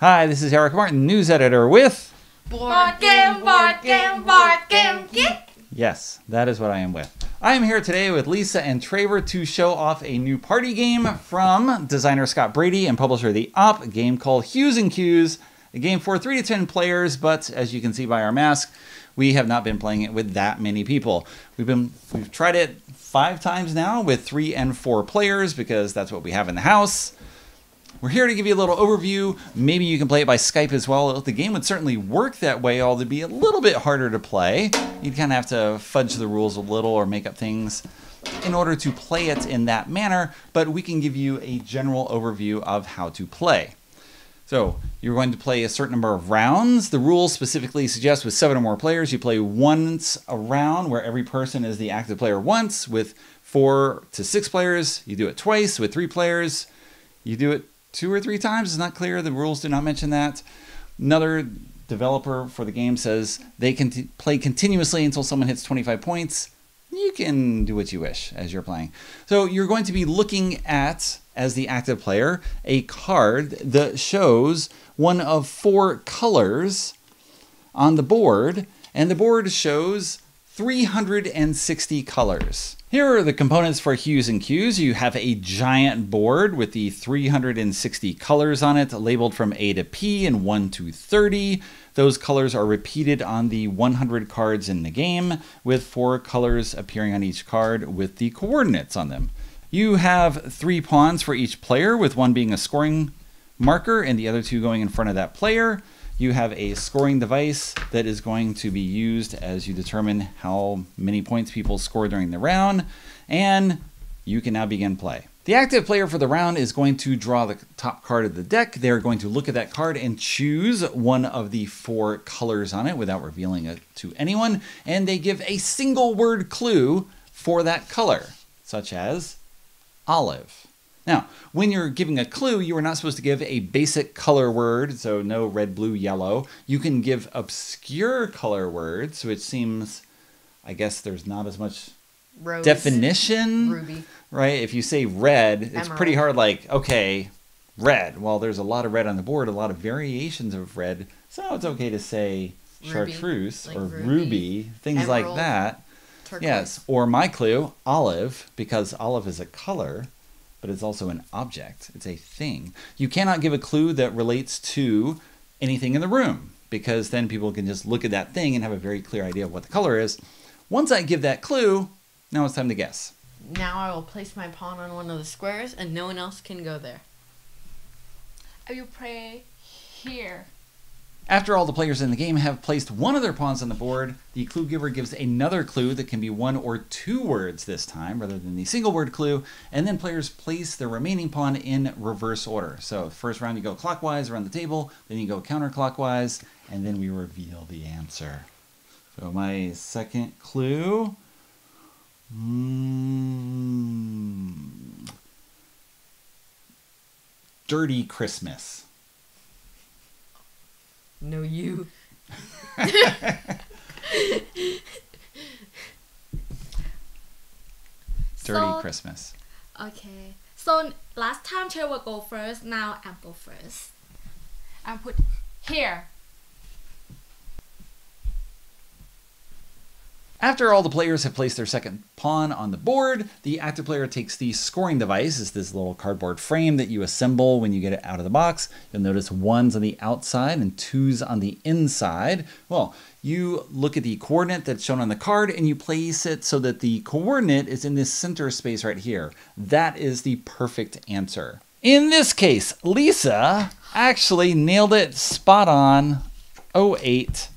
Hi, this is Eric Martin, news editor with... Board game geek. Yes, that is what I am with. I am here today with Lisa and Trevor to show off a new party game from designer Scott Brady and publisher The Op, a game called Hues and Cues, a game for 3 to 10 players, but as you can see by our mask, we have not been playing it with that many people. We've tried it 5 times now with 3 and 4 players because that's what we have in the house. We're here to give you a little overview. Maybe you can play it by Skype as well. The game would certainly work that way, although it'd be a little bit harder to play. You'd kind of have to fudge the rules a little or make up things in order to play it in that manner, but we can give you a general overview of how to play. So you're going to play a certain number of rounds. The rules specifically suggest with 7 or more players, you play once a round where every person is the active player once. With 4 to 6 players, you do it twice. With 3 players, you do it 2 or 3 times. It's not clear. The rules do not mention that. Another developer for the game says they can play continuously until someone hits 25 points. You can do what you wish as you're playing. So you're going to be looking at, as the active player, a card that shows one of 4 colors on the board, and the board shows 360 colors. Here are the components for Hues and Cues. You have a giant board with the 360 colors on it, labeled from A to P and 1 to 30. Those colors are repeated on the 100 cards in the game, with 4 colors appearing on each card with the coordinates on them. You have 3 pawns for each player, with 1 being a scoring marker and the other 2 going in front of that player. You have a scoring device that is going to be used as you determine how many points people score during the round, and you can now begin play. The active player for the round is going to draw the top card of the deck. They're going to look at that card and choose one of the 4 colors on it without revealing it to anyone, and they give a single word clue for that color, such as olive. Now, when you're giving a clue, you are not supposed to give a basic color word, so no red, blue, yellow. You can give obscure color words, which seems, I guess there's not as much Rose, definition. Ruby. Right? If you say red, it's Emerald. pretty hard, like, okay, red. Well, there's a lot of red on the board, a lot of variations of red, so it's okay to say Ruby, chartreuse like or ruby, ruby, things like emerald, that. Turquoise. Yes, or my clue, olive, because olive is a color, but it's also an object. It's a thing. You cannot give a clue that relates to anything in the room, because then people can just look at that thing and have a very clear idea of what the color is. Once I give that clue, now it's time to guess. Now I will place my pawn on one of the squares and no one else can go there. I will play here. After all the players in the game have placed one of their pawns on the board, the clue giver gives another clue that can be 1 or 2 words this time, rather than the single word clue, and then players place their remaining pawn in reverse order. So first round you go clockwise around the table, then you go counterclockwise, and then we reveal the answer. So my second clue... Dirty Christmas. No, you. Dirty Christmas. Okay. So last time Trevor go first. Now I go first. I put here. After all the players have placed their second pawn on the board, the active player takes the scoring device. It's this little cardboard frame that you assemble when you get it out of the box. You'll notice 1s on the outside and 2s on the inside. Well, you look at the coordinate that's shown on the card and you place it so that the coordinate is in this center space right here. That is the perfect answer. In this case, Lisa actually nailed it spot on. 08.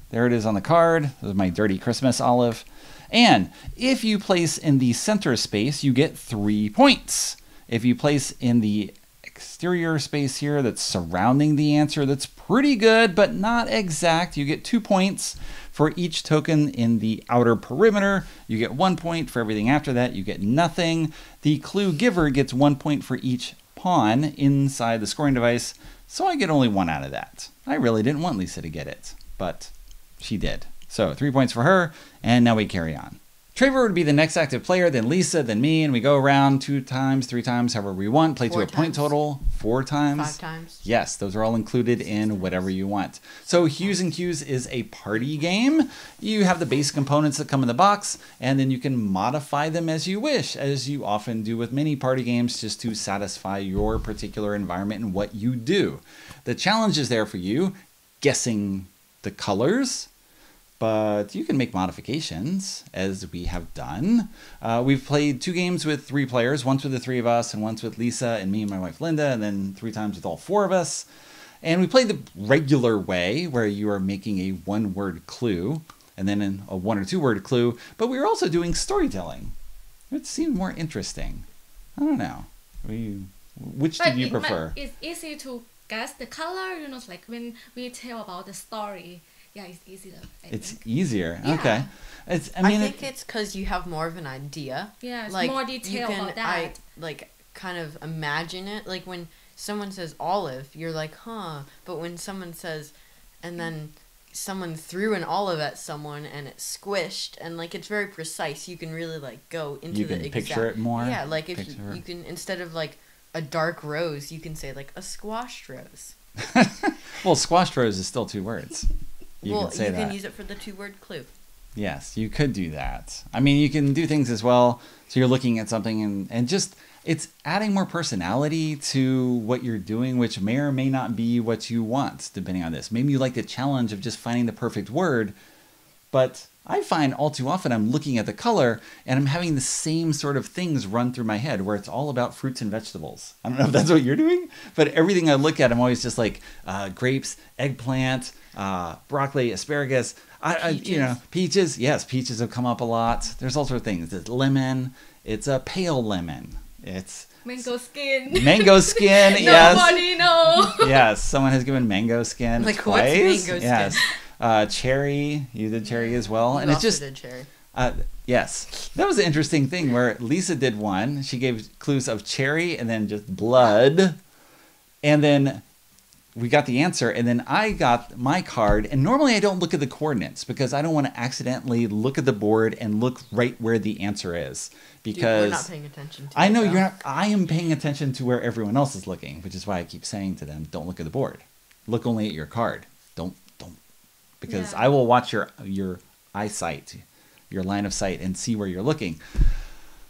There it is on the card. This is my Dirty Christmas olive. And if you place in the center space, you get 3 points. If you place in the exterior space here that's surrounding the answer, that's pretty good, but not exact. You get 2 points for each token in the outer perimeter. You get 1 point for everything after that. You get nothing. The clue giver gets 1 point for each pawn inside the scoring device. So I get only 1 out of that. I really didn't want Lisa to get it, but she did. So 3 points for her, and now we carry on. Trevor would be the next active player, then Lisa, then me, and we go around 2 times, 3 times, however we want. Play to a point total 4 times. 5 times. Yes, those are all included in whatever you want. So Hues and Cues is a party game. You have the base components that come in the box, and then you can modify them as you wish, as you often do with many party games, just to satisfy your particular environment and what you do. The challenge is there for you, guessing the colors, but you can make modifications, as we have done. We've played 2 games with 3 players, once with the 3 of us, and once with Lisa and me and my wife Linda, and then 3 times with all 4 of us. And we played the regular way, where you are making a 1-word clue, and then a 1 or 2 word clue, but we were also doing storytelling. It seemed more interesting. I don't know. Which did you prefer? It's easy to guess the color, like when we tell about the story. Yeah, it's easier. It's easier. Yeah. Okay. I think it's because you have more of an idea. Yeah, it's like, more detail about that. Kind of imagine it. Like when someone says olive, you're like, huh. But when someone says, and then someone threw an olive at someone and it squished, and like it's very precise. You can really like go into you can picture it more. Yeah, like if you can, instead of like a dark rose, you can say like a squashed rose. Well, squashed rose is still 2 words. You can use it for the 2-word clue. Yes, you could do that. I mean, you can do things as well. So you're looking at something and just, it's adding more personality to what you're doing, which may or may not be what you want, depending on this. Maybe you like the challenge of just finding the perfect word, but I find all too often I'm looking at the color and I'm having the same sort of things run through my head where it's all about fruits and vegetables. I don't know if that's what you're doing, but everything I look at, I'm always just like grapes, eggplant, broccoli, asparagus, peaches. Yes, peaches have come up a lot. There's all sorts of things. It's lemon. It's a pale lemon. It's mango skin. Mango skin. Yes. Nobody knows. Yes, someone has given mango skin like twice. What's mango yes. skin? Cherry. You did cherry as well, You and also it's just did cherry. yes. That was an interesting thing where Lisa did one. She gave clues of cherry and then just blood, and then we got the answer, and then I got my card, and normally I don't look at the coordinates because I don't want to accidentally look at the board and look right where the answer is, because we're not paying attention to I know you're not. I am paying attention to where everyone else is looking, which is why I keep saying to them, don't look at the board. Look only at your card. Don't because I will watch your eyesight, your line of sight, and see where you're looking.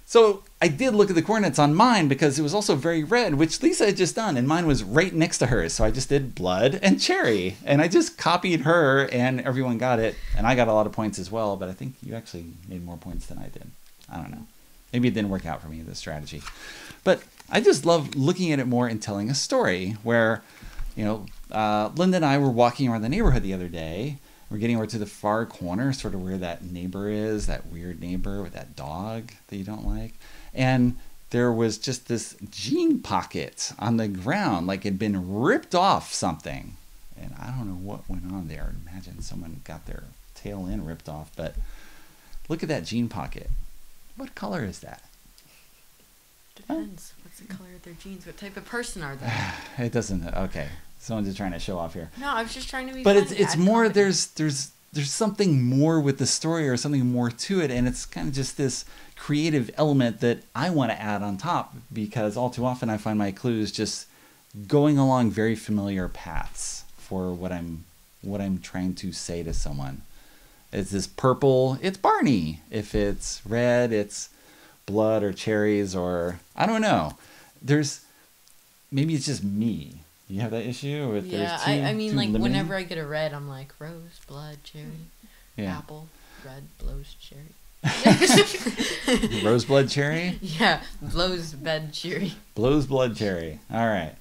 So I did look at the coordinates on mine because it was also very red, which Lisa had just done, and mine was right next to hers. So I just did blood and cherry, and I just copied her, and everyone got it, and I got a lot of points as well, but I think you actually made more points than I did. I don't know. Maybe it didn't work out for me, the strategy. But I just love looking at it more and telling a story where, Linda and I were walking around the neighborhood the other day. We're getting over to the far corner, sort of where that neighbor is, that weird neighbor with that dog that you don't like. And there was just this jean pocket on the ground, like it had been ripped off something. And I don't know what went on there. Imagine someone got their tail end ripped off. But look at that jean pocket. What color is that? Depends. What's the color of their jeans? What type of person are they? It doesn't. Okay. Someone's just trying to show off here. No, I was just trying to be But funny. it's more, there's something more with the story or something more to it, and it's kind of just this creative element that I want to add on top, because all too often I find my clues just going along very familiar paths for what I'm trying to say to someone. It's this purple, it's Barney. If it's red, it's blood or cherries, or I don't know. Maybe it's just me. You have that issue with I mean, like, limiting? whenever I get a red, I'm like, rose, blood, cherry, apple, red, blows, cherry. Rose blood cherry? Yeah, blows, bed, cherry. Blows blood cherry. All right.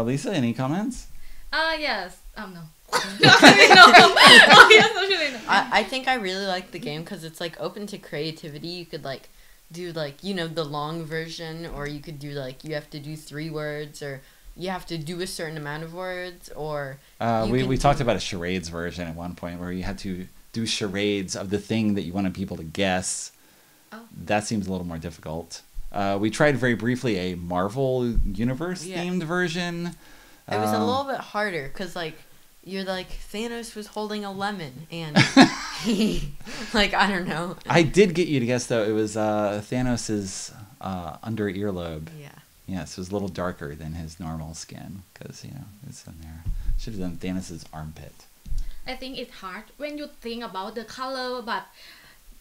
Lisa, any comments? Yes. No. Oh, yes, actually no. I think I really like the game because it's, like, open to creativity. You could, like, do, like, the long version, or you could do, like, you have to do 3 words, or you have to do a certain amount of words, or we talked about a charades version at one point where you had to do charades of the thing that you wanted people to guess. Oh. That seems a little more difficult. We tried very briefly a Marvel Universe themed version. It was a little bit harder because, like, you're like, Thanos was holding a lemon, and Like, I don't know. I did get you to guess, though. It was Thanos' under earlobe. Yeah. Yes, it was a little darker than his normal skin because, it's in there. Should have done Thanos' armpit. I think it's hard when you think about the color, but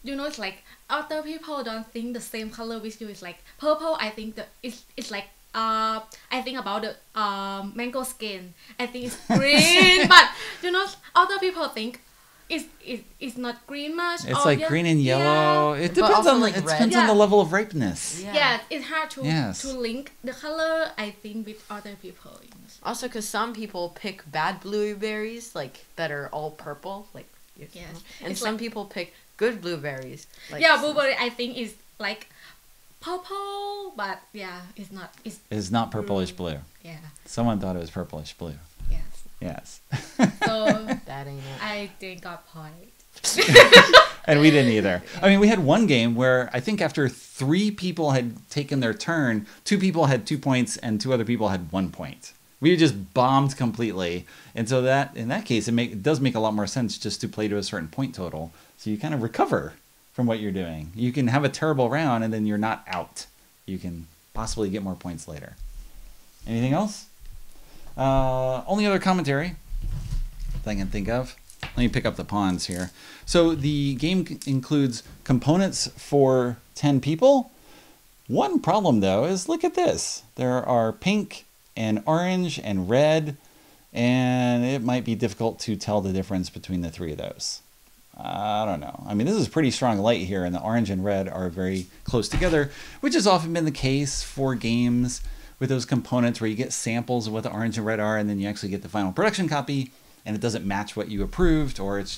it's like other people don't think the same color with you. It's like purple. I think it's like I think about the mango skin. I think it's green, but other people think it's not green much. It's like green and yellow. Yeah. It But depends also, on like, it red. depends on the Yeah. level of ripeness. Yeah, it's hard to Yes. to link the color. I think with other people. Also, because some people pick bad blueberries, like, that are all purple. Like, Yes. And It's some like- people pick good blueberries. Like, Yeah, blueberry I think is like purple, but yeah, it's not. It's not purplish blue. Yeah. Someone thought it was purplish blue. Yes. Yes. So That ain't it. I didn't got point. And we didn't either. I mean, we had one game where I think after 3 people had taken their turn, 2 people had 2 points and 2 other people had 1 point. We just bombed completely. And so that, in that case, it does make a lot more sense just to play to a certain point total. So you kind of recover from what you're doing. You can have a terrible round and then you're not out. You can possibly get more points later. Anything else? Only other commentary that I can think of. Let me pick up the pawns here. So the game includes components for 10 people. One problem, though, is look at this. There are pink and orange and red, and it might be difficult to tell the difference between the 3 of those. I don't know. I mean, this is pretty strong light here, and the orange and red are very close together, which has often been the case for games with those components where you get samples of what the orange and red are, and then you actually get the final production copy, and it doesn't match what you approved, or it's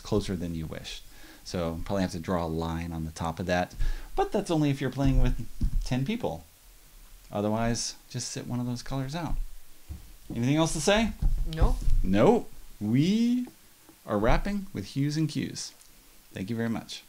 closer than you wished. So probably have to draw a line on the top of that. But that's only if you're playing with 10 people. Otherwise, just sit one of those colors out. Anything else to say? No. No. We are wrapping with Hues and Cues. Thank you very much.